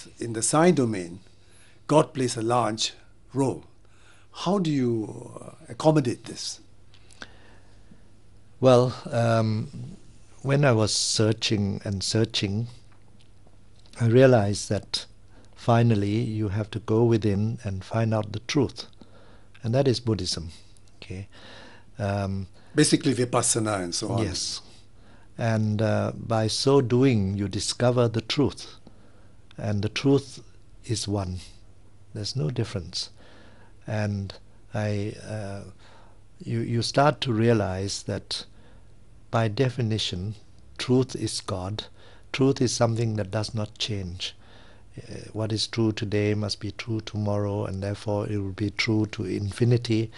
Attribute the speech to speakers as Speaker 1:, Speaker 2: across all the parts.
Speaker 1: truth in the Sai domain, God plays a large role. How do you accommodate this?
Speaker 2: Well, when I was searching and searching, I realized that finally you have to go within and find out the truth. And that is Buddhism. Okay.
Speaker 1: Basically vipassana and so on.
Speaker 2: Yes. And by so doing, you discover the truth. And the truth is one. There's no difference. And you start to realize that by definition, truth is God. Truth is something that does not change. What is true today must be true tomorrow, and therefore it will be true to infinity.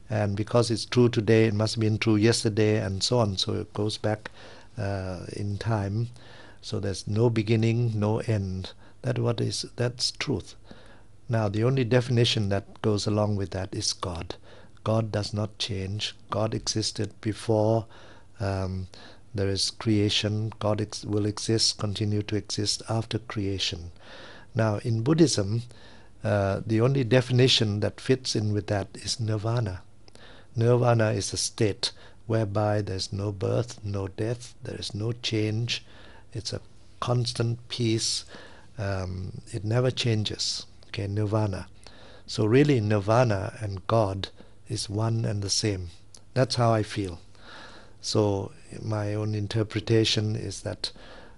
Speaker 2: And because it's true today, it must have been true yesterday, and so on. So it goes back in time. So there's no beginning, no end. That's truth. Now, the only definition that goes along with that is God. God does not change. God existed before there is creation. God will exist, continue to exist after creation. Now, in Buddhism, the only definition that fits in with that is nirvana. Nirvana is a state whereby there's no birth, no death, there is no change. It's a constant peace. It never changes. Okay, nirvana. So really, nirvana and God is one and the same. That's how I feel. So my own interpretation is that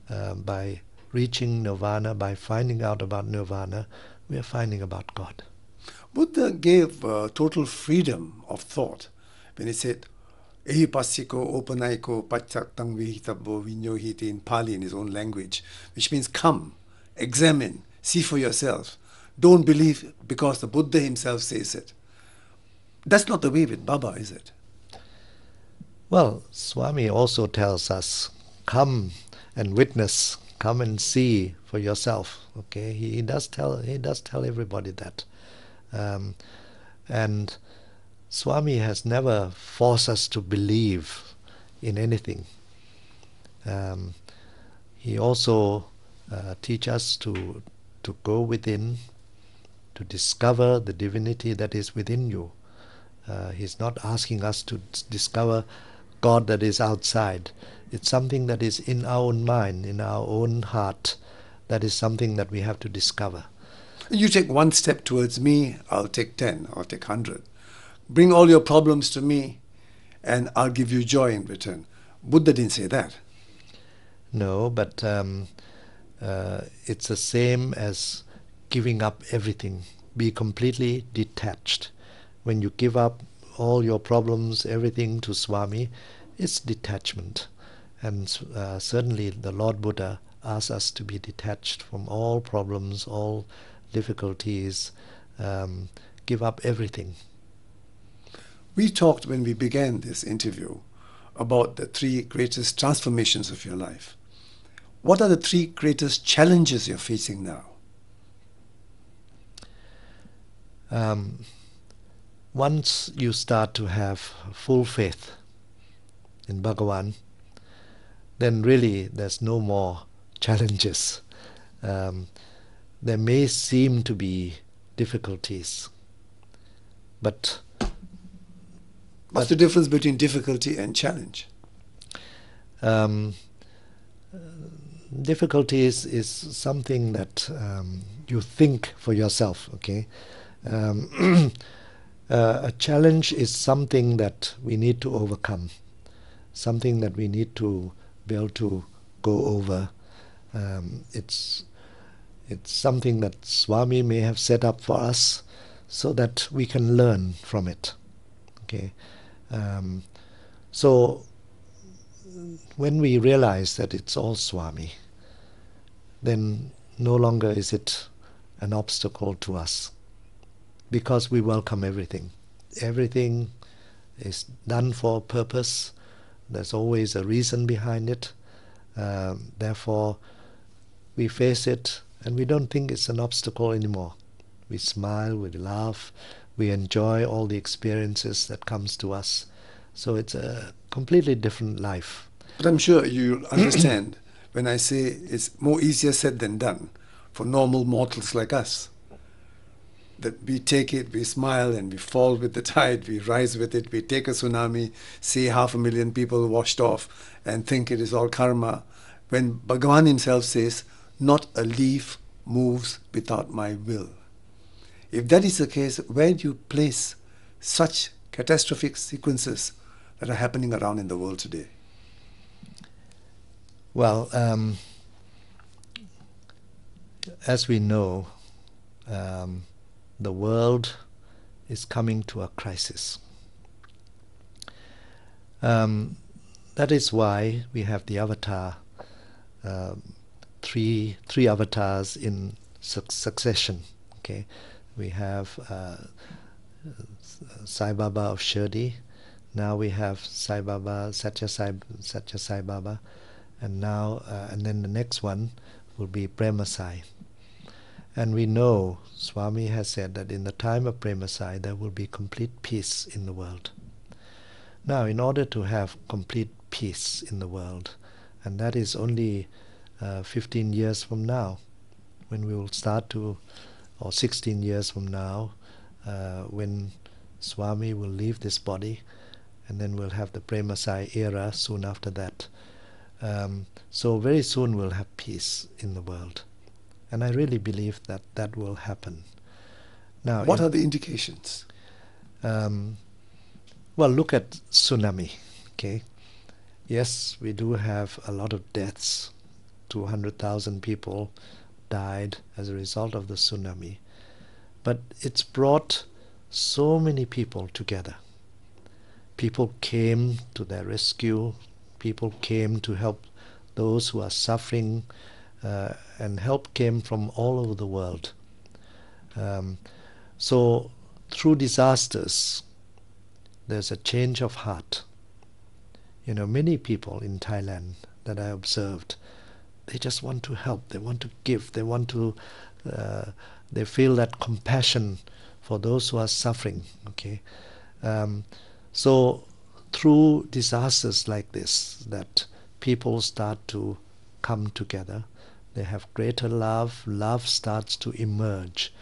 Speaker 2: by reaching nirvana, by finding out about nirvana, we are finding about God.
Speaker 1: Buddha gave total freedom of thought when he said, Ehipassiko opanaiko pachaktang vihitabbo vinyohiti in Pali, in his own language, which means come, examine, see for yourself. Don't believe because the Buddha himself says it. That's not the way with Baba, is it?
Speaker 2: Well, Swami also tells us, come and witness, come and see for yourself. Okay, he does tell everybody that, and Swami has never forced us to believe in anything. He also teaches us to go within, to discover the divinity that is within you. He's not asking us to discover God that is outside. It's something that is in our own mind, in our own heart. That is something that we have to discover.
Speaker 1: You take one step towards me, I'll take 10, I'll take 100. Bring all your problems to me, and I'll give you joy in return. Buddha didn't say that.
Speaker 2: No, but it's the same as giving up everything. Be completely detached. When you give up all your problems, everything to Swami, it's detachment. And certainly the Lord Buddha asks us to be detached from all problems, all difficulties, give up everything.
Speaker 1: We talked when we began this interview about the 3 greatest transformations of your life. What are the 3 greatest challenges you're facing now?
Speaker 2: Once you start to have full faith in Bhagavan, then really there's no more challenges. There may seem to be difficulties, but
Speaker 1: what's the difference between difficulty and challenge?
Speaker 2: Difficulties is something that you think for yourself, okay? A challenge is something that we need to overcome, something that we need to be able to go over. It's something that Swami may have set up for us so that we can learn from it. Okay, so when we realize that it's all Swami, then no longer is it an obstacle to us, because we welcome everything. Everything is done for a purpose. There's always a reason behind it. Therefore, we face it and we don't think it's an obstacle anymore. We smile, we laugh, we enjoy all the experiences that comes to us. So it's a completely different life.
Speaker 1: But I'm sure you'll understand when I say it's more easier said than done for normal mortals like us. That we take it, we smile, and we fall with the tide, we rise with it, we take a tsunami, see 500,000 people washed off, and think it is all karma. When Bhagavan himself says, not a leaf moves without my will. If that is the case, where do you place such catastrophic sequences that are happening around in the world today?
Speaker 2: Well, as we know, the world is coming to a crisis. That is why we have the avatar, three avatars in succession. Okay, we have Sai Baba of Shirdi. Now we have Sai Baba, Sathya Sai Baba, and now and then the next one will be Prema Sai. And we know Swami has said that in the time of Prema Sai there will be complete peace in the world. Now, in order to have complete peace in the world, and that is only 15 years from now, when we will start to, or 16 years from now, when Swami will leave this body, and then we'll have the Prema Sai era soon after that. So very soon we'll have peace in the world. And I really believe that that will happen. Now,
Speaker 1: what are the indications?
Speaker 2: Well, look at tsunami. Okay, yes, we do have a lot of deaths. 200,000 people died as a result of the tsunami. But it's brought so many people together. People came to their rescue. People came to help those who are suffering. And help came from all over the world. So through disasters, there's a change of heart. You know, many people in Thailand that I observed, they just want to help, they want to give, they want to, they feel that compassion for those who are suffering. Okay, so through disasters like this, that people start to come together. They have greater love. Love starts to emerge.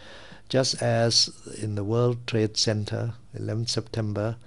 Speaker 2: Just as in the World Trade Center, 11th September,